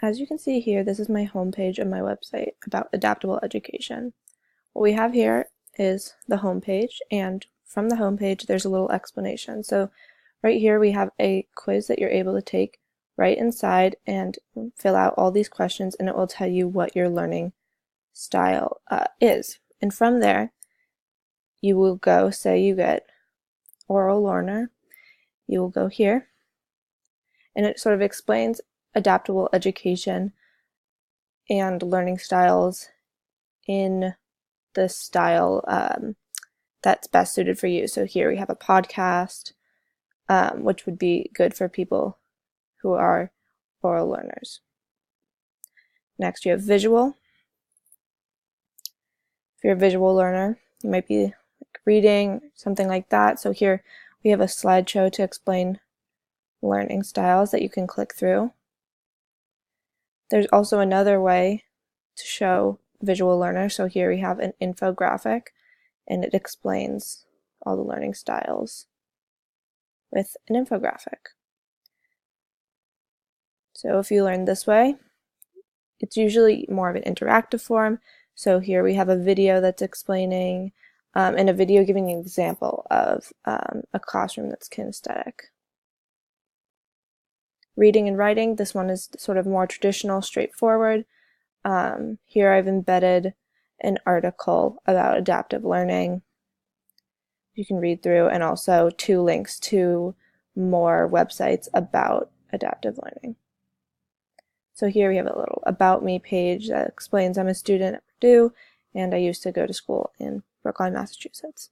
As you can see here, this is my homepage of my website about adaptable education. What we have here is the homepage, and from the homepage there's a little explanation. So right here we have a quiz that you're able to take right inside and fill out all these questions, and it will tell you what your learning style is. And from there you will go, say you get oral learner, you will go here and it sort of explains adaptable education and learning styles in the style that's best suited for you. So here we have a podcast, which would be good for people who are oral learners. Next, you have visual. If you're a visual learner, you might be like reading, something like that. So here we have a slideshow to explain learning styles that you can click through. There's also another way to show visual learners. So here we have an infographic, and it explains all the learning styles with an infographic. So if you learn this way, it's usually more of an interactive form. So here we have a video that's explaining, and a video giving an example of a classroom that's kinesthetic. Reading and writing, this one is sort of more traditional, straightforward. Here I've embedded an article about adaptive learning you can read through, and also 2 links to more websites about adaptive learning. So here we have a little About Me page that explains I'm a student at Purdue and I used to go to school in Brookline, Massachusetts.